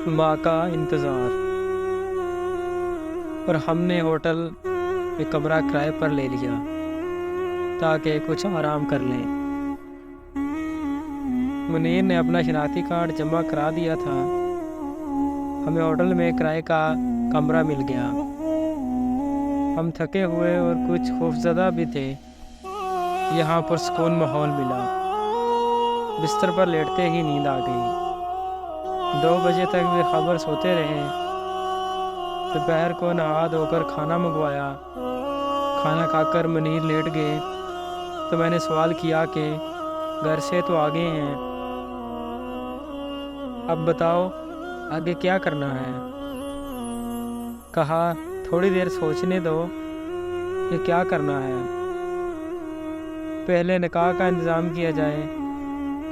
ماں کا انتظار، اور ہم نے ہوٹل میں کمرہ کرائے پر لے لیا تاکہ کچھ آرام کر لیں۔ منیر نے اپنا شناختی کارڈ جمع کرا دیا تھا۔ ہمیں ہوٹل میں کرائے کا کمرہ مل گیا۔ ہم تھکے ہوئے اور کچھ خوفزدہ بھی تھے۔ یہاں پرسکون ماحول ملا۔ بستر پر لیٹتے ہی نیند آ گئی۔ 2 بجے تک بے خبر سوتے رہے۔ دوپہر کو نہا دھو کر کھانا منگوایا۔ کھانا کھا کر منیر لیٹ گئے تو میں نے سوال کیا کہ گھر سے تو آگے ہیں، اب بتاؤ آگے کیا کرنا ہے؟ کہا تھوڑی دیر سوچنے دو کہ کیا کرنا ہے۔ پہلے نکاح کا انتظام کیا جائے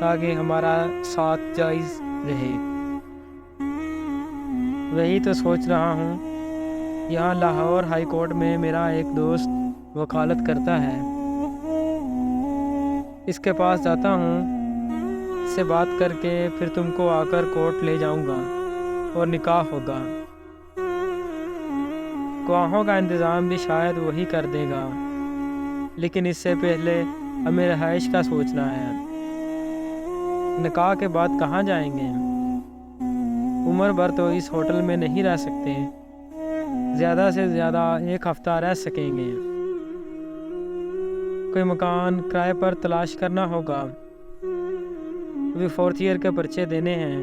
تاکہ ہمارا ساتھ جائز رہے۔ وہی تو سوچ رہا ہوں۔ یہاں لاہور ہائی کورٹ میں میرا ایک دوست وکالت کرتا ہے، اس کے پاس جاتا ہوں، اس سے بات کر کے پھر تم کو آ کر کورٹ لے جاؤں گا اور نکاح ہوگا۔ گواہوں کا انتظام بھی شاید وہی کر دے گا، لیکن اس سے پہلے ہمیں رہائش کا سوچنا ہے۔ نکاح کے بعد کہاں جائیں گے؟ عمر بھر تو اس ہوٹل میں نہیں رہ سکتے، زیادہ سے زیادہ 1 ہفتہ رہ سکیں گے۔ کوئی مکان کرائے پر تلاش کرنا ہوگا۔ ابھی 4th ایئر کے پرچے دینے ہیں۔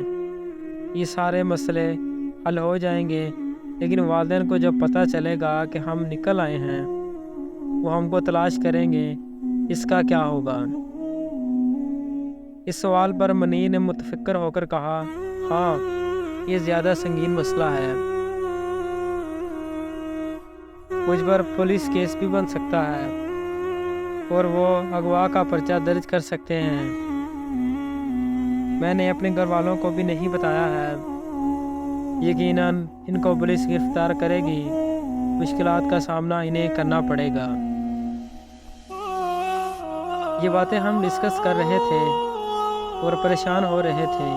یہ سارے مسئلے حل ہو جائیں گے، لیکن والدین کو جب پتہ چلے گا کہ ہم نکل آئے ہیں، وہ ہم کو تلاش کریں گے، اس کا کیا ہوگا؟ اس سوال پر منیر نے متفکر ہو کر کہا، ہاں یہ زیادہ سنگین مسئلہ ہے، مجھ پر پولیس کیس بھی بن سکتا ہے اور وہ اغوا کا پرچہ درج کر سکتے ہیں۔ میں نے اپنے گھر والوں کو بھی نہیں بتایا ہے، یقیناً ان کو پولیس گرفتار کرے گی، مشکلات کا سامنا انہیں کرنا پڑے گا۔ یہ باتیں ہم ڈسکس کر رہے تھے اور پریشان ہو رہے تھے۔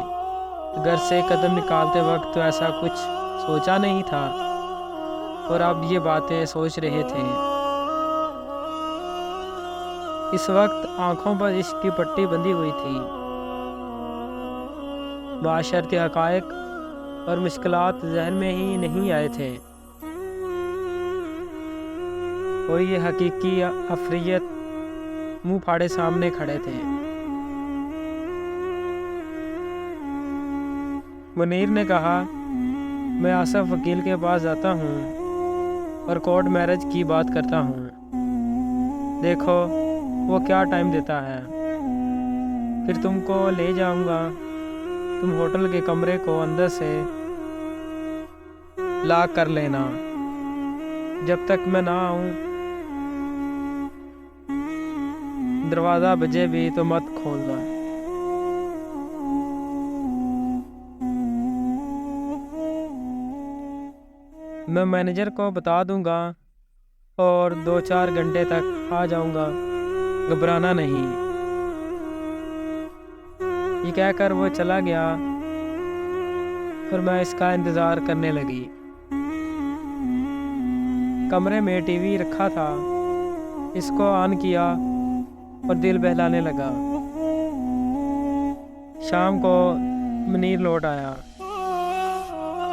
گھر سے قدم نکالتے وقت تو ایسا کچھ سوچا نہیں تھا، اور اب یہ باتیں سوچ رہے تھے۔ اس وقت آنکھوں پر عشق کی پٹی بندھی ہوئی تھی۔ معاشرتی حقائق اور مشکلات ذہن میں ہی نہیں آئے تھے، اور یہ حقیقی افریت منہ پھاڑے سامنے کھڑے تھے۔ منیر نے کہا، میں آصف وکیل کے پاس جاتا ہوں اور کورٹ میرج کی بات کرتا ہوں، دیکھو وہ کیا ٹائم دیتا ہے، پھر تم کو لے جاؤں گا۔ تم ہوٹل کے کمرے کو اندر سے لاک کر لینا، جب تک میں نہ آؤں۔ دروازہ بجے بھی تو مت کھولنا۔ میں مینیجر کو بتا دوں گا اور 2-4 گھنٹے تک آ جاؤں گا، گھبرانا نہیں۔ یہ کہہ کر وہ چلا گیا اور میں اس کا انتظار کرنے لگی۔ کمرے میں ٹی وی رکھا تھا، اس کو آن کیا اور دل بہلانے لگا۔ شام کو منیر لوٹ آیا،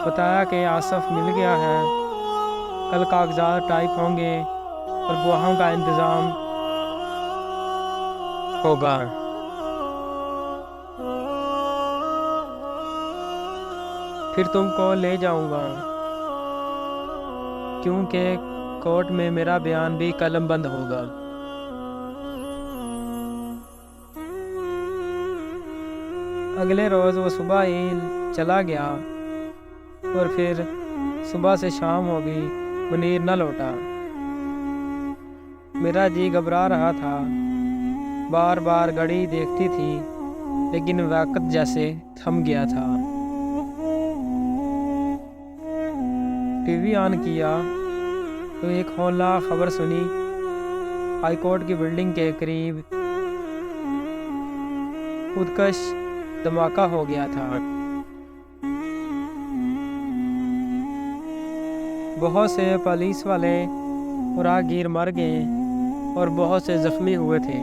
بتایا کہ آصف مل گیا ہے، کل کاغذات ٹائپ ہوں گے اور گواہوں کا انتظام ہوگا۔ پھر تم کو لے جاؤں گا، کیونکہ کورٹ میں میرا بیان بھی قلم بند ہوگا۔ اگلے روز وہ صبح ہی چلا گیا اور پھر صبح سے شام ہو گئی، منیر نہ لوٹا۔ میرا جی گھبرا رہا تھا، بار بار گھڑی دیکھتی تھی، لیکن وقت جیسے تھم گیا تھا۔ ٹی وی آن کیا تو ایک ہولناک خبر سنی، ہائی کورٹ کی بلڈنگ کے قریب خودکش دھماکہ ہو گیا تھا۔ بہت سے پولیس والے اور راہگیر مر گئے اور بہت سے زخمی ہوئے تھے۔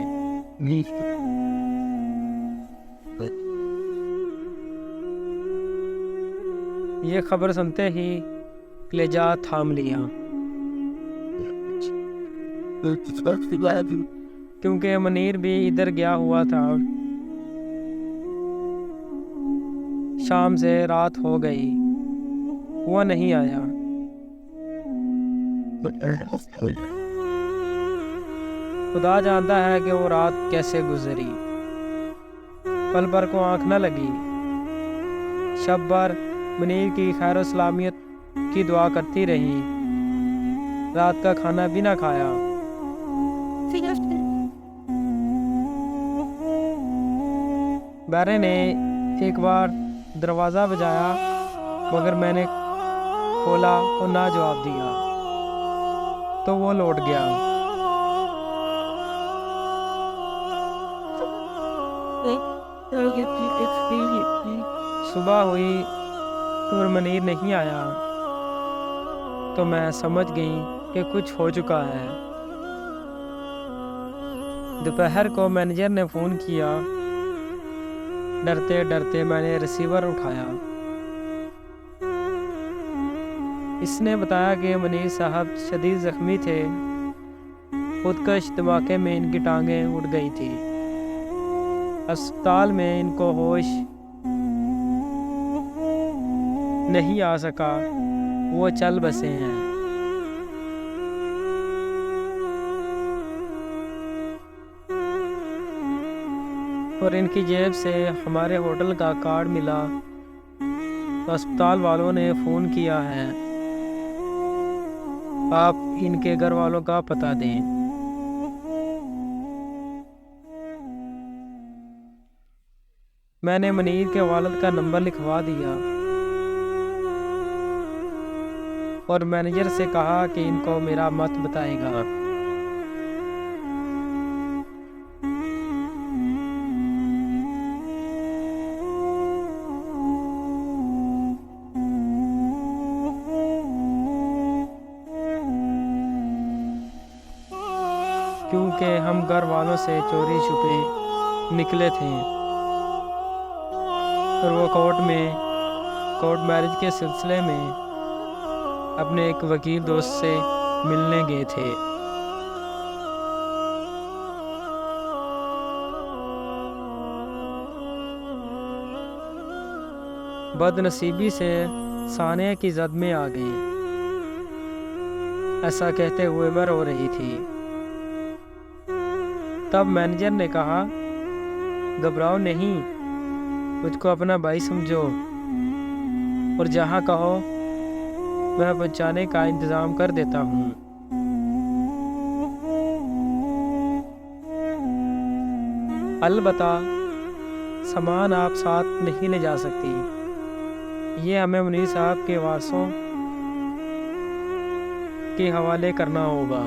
یہ خبر سنتے ہی کلیجہ تھام لیا، کیونکہ منیر بھی ادھر گیا ہوا تھا۔ شام سے رات ہو گئی، وہ نہیں آیا۔ خدا جانتا ہے کہ وہ رات کیسے گزری۔ پل بھر کو آنکھ نہ لگی۔ شب بھر منیر کی خیر و سلامت کی دعا کرتی رہی، رات کا کھانا بھی نہ کھایا۔ بیرے نے ایک بار دروازہ بجایا، مگر میں نے کھولا اور نہ جواب دیا تو وہ لوٹ گیا۔ صبح ہوئی اور منیر نہیں آیا تو میں سمجھ گئی کہ کچھ ہو چکا ہے۔ دوپہر کو مینیجر نے فون کیا۔ ڈرتے ڈرتے میں نے ریسیور اٹھایا۔ اس نے بتایا کہ منیر صاحب شدید زخمی تھے، خودکش دھماکے میں ان کی ٹانگیں اڑ گئی تھی، اسپتال میں ان کو ہوش نہیں آ سکا، وہ چل بسے ہیں۔ اور ان کی جیب سے ہمارے ہوٹل کا کارڈ ملا تو اسپتال والوں نے فون کیا ہے، آپ ان کے گھر والوں کا پتہ دیں۔ میں نے منیر کے والد کا نمبر لکھوا دیا اور مینیجر سے کہا کہ ان کو میرا مت بتائے گا۔ کیونکہ ہم گھر والوں سے چوری چھپے نکلے تھے اور وہ کورٹ میرج کے سلسلے میں اپنے ایک وکیل دوست سے ملنے گئے تھے۔ بد نصیبی سے ثانیہ کی زد میں آ گئی، ایسا کہتے ہوئے میں رو رہی تھی۔ تب مینیجر نے کہا، گھبراؤ نہیں، مجھ کو اپنا بھائی سمجھو اور جہاں کہو میں پہنچانے کا انتظام کر دیتا ہوں۔ البتہ سامان آپ ساتھ نہیں لے جا سکتی، یہ ہمیں منیر صاحب کے وارثوں کے حوالے کرنا ہوگا۔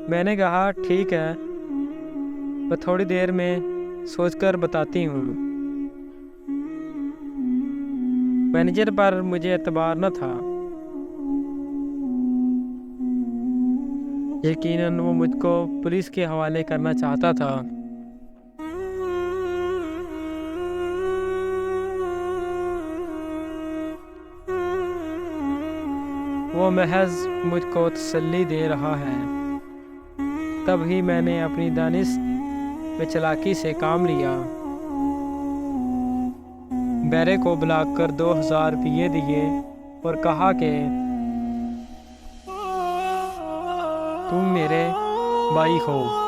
میں نے کہا ٹھیک ہے، میں تھوڑی دیر میں سوچ کر بتاتی ہوں۔ مینیجر پر مجھے اعتبار نہ تھا، یقیناً وہ مجھ کو پولیس کے حوالے کرنا چاہتا تھا۔ وہ محض مجھ کو تسلی دے رہا ہے۔ تب ہی میں نے اپنی دانش میں چالاکی سے کام لیا، بیرے کو بلا کر 2000 روپیے دیے اور کہا کہ تم میرے بھائی ہو۔